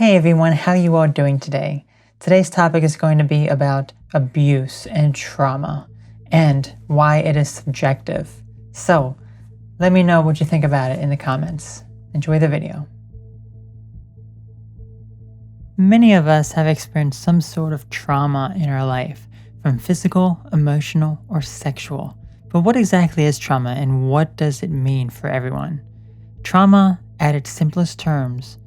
Hey everyone, how you all doing today? Today's topic is going to be about abuse and trauma and why it is subjective. So let me know what you think about it in the comments. Enjoy the video. Many of us have experienced some sort of trauma in our life, from physical, emotional, or sexual. But what exactly is trauma and what does it mean for everyone? Trauma, at its simplest terms,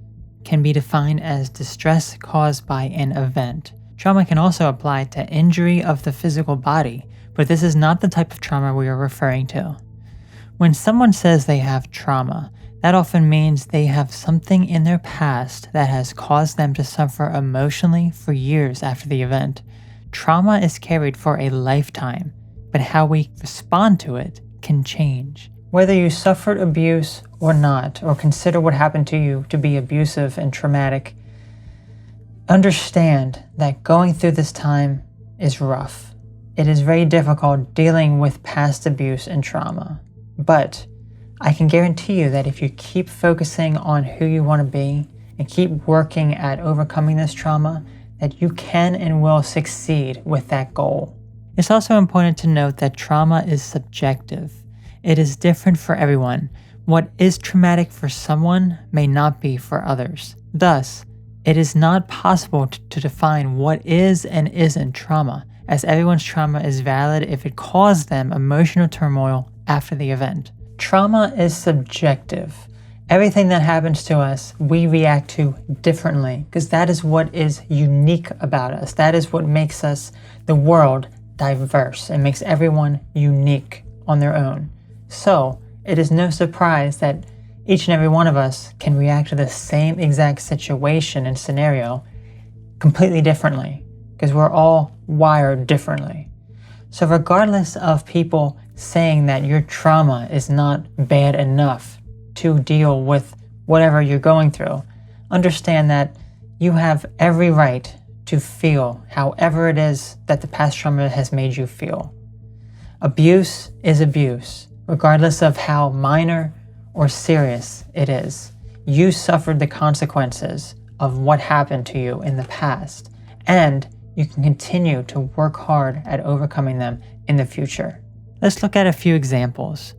can be defined as distress caused by an event. Trauma can also apply to injury of the physical body, but this is not the type of trauma we are referring to. When someone says they have trauma, that often means they have something in their past that has caused them to suffer emotionally for years after the event. Trauma is carried for a lifetime, but how we respond to it can change. Whether you suffered abuse or not, or consider what happened to you to be abusive and traumatic, understand that going through this time is rough. It is very difficult dealing with past abuse and trauma. But I can guarantee you that if you keep focusing on who you want to be and keep working at overcoming this trauma, that you can and will succeed with that goal. It's also important to note that trauma is subjective. It is different for everyone. What is traumatic for someone may not be for others. Thus, it is not possible to define what is and isn't trauma, as everyone's trauma is valid if it caused them emotional turmoil after the event. Trauma is subjective. Everything that happens to us, we react to differently, because that is what is unique about us. That is what makes us, the world, diverse. It makes everyone unique on their own. So, it is no surprise that each and every one of us can react to the same exact situation and scenario completely differently, because we're all wired differently. So regardless of people saying that your trauma is not bad enough to deal with whatever you're going through, understand that you have every right to feel however it is that the past trauma has made you feel. Abuse is abuse, regardless of how minor or serious it is. You suffered the consequences of what happened to you in the past, and you can continue to work hard at overcoming them in the future. Let's look at a few examples.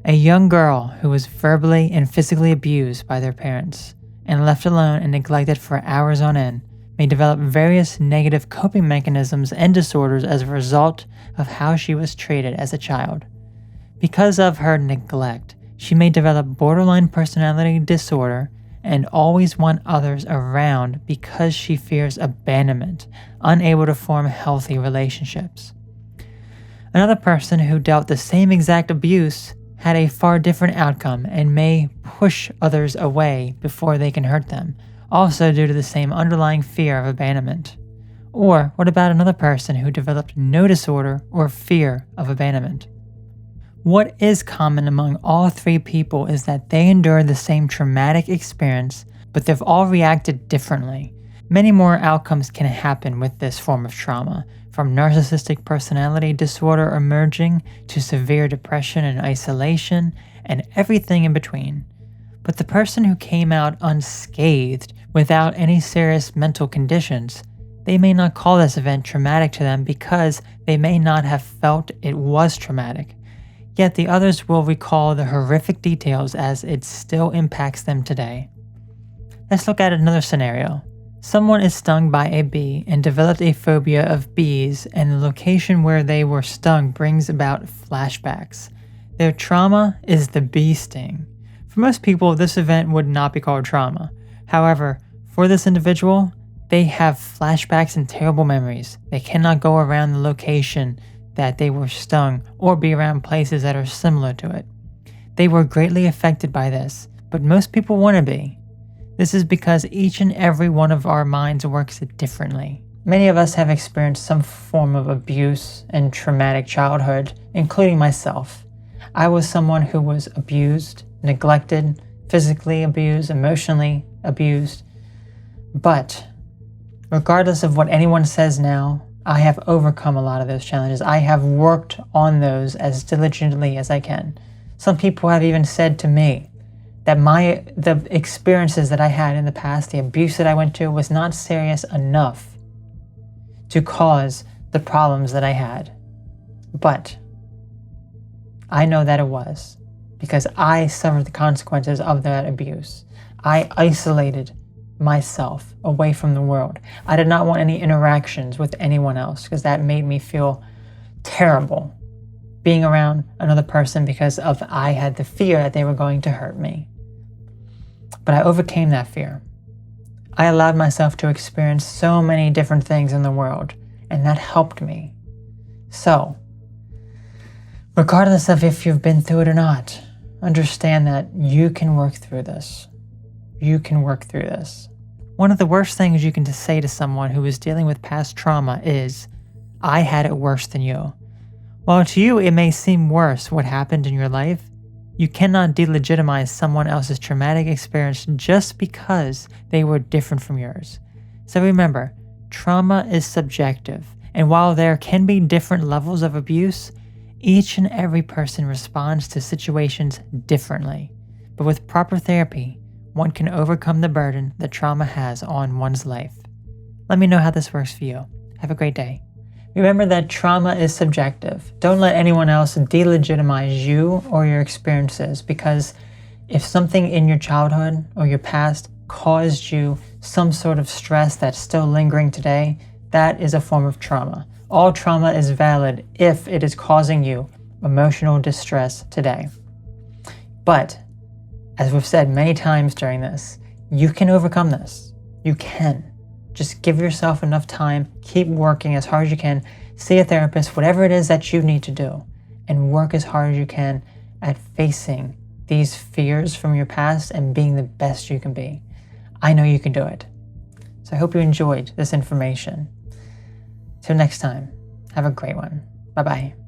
A young girl who was verbally and physically abused by their parents and left alone and neglected for hours on end may develop various negative coping mechanisms and disorders as a result of how she was treated as a child. Because of her neglect, she may develop borderline personality disorder and always want others around because she fears abandonment, unable to form healthy relationships. Another person who dealt the same exact abuse had a far different outcome and may push others away before they can hurt them, also due to the same underlying fear of abandonment. Or what about another person who developed no disorder or fear of abandonment? What is common among all three people is that they endured the same traumatic experience, but they've all reacted differently. Many more outcomes can happen with this form of trauma, from narcissistic personality disorder emerging to severe depression and isolation, and everything in between. But the person who came out unscathed, without any serious mental conditions, they may not call this event traumatic to them because they may not have felt it was traumatic. Yet the others will recall the horrific details as it still impacts them today. Let's look at another scenario. Someone is stung by a bee and developed a phobia of bees, and the location where they were stung brings about flashbacks. Their trauma is the bee sting. For most people, this event would not be called trauma. However, for this individual, they have flashbacks and terrible memories. They cannot go around the location that they were stung or be around places that are similar to it. They were greatly affected by this, but most people want to be. This is because each and every one of our minds works differently. Many of us have experienced some form of abuse and traumatic childhood, including myself. I was someone who was abused, neglected, physically abused, emotionally abused. But regardless of what anyone says now, I have overcome a lot of those challenges. I have worked on those as diligently as I can. Some people have even said to me that the experiences that I had in the past, the abuse that I went to, was not serious enough to cause the problems that I had. But I know that it was, because I suffered the consequences of that abuse. I isolated myself away from the world. I did not want any interactions with anyone else because that made me feel terrible being around another person, because I had the fear that they were going to hurt me. But I overcame that fear. I allowed myself to experience so many different things in the world, and that helped me. So, regardless of if you've been through it or not, understand that you can work through this. You can work through this. One of the worst things you can say to someone who is dealing with past trauma is, "I had it worse than you." While to you it may seem worse what happened in your life, you cannot delegitimize someone else's traumatic experience just because they were different from yours. So remember, trauma is subjective, and while there can be different levels of abuse, each and every person responds to situations differently. But with proper therapy, one can overcome the burden that trauma has on one's life. Let me know how this works for you. Have a great day. Remember that trauma is subjective. Don't let anyone else delegitimize you or your experiences, because if something in your childhood or your past caused you some sort of stress that's still lingering today, that is a form of trauma. All trauma is valid if it is causing you emotional distress today. But, as we've said many times during this, you can overcome this. You can. Just give yourself enough time, keep working as hard as you can, see a therapist, whatever it is that you need to do, and work as hard as you can at facing these fears from your past and being the best you can be. I know you can do it. So I hope you enjoyed this information. Till next time, have a great one. Bye-bye.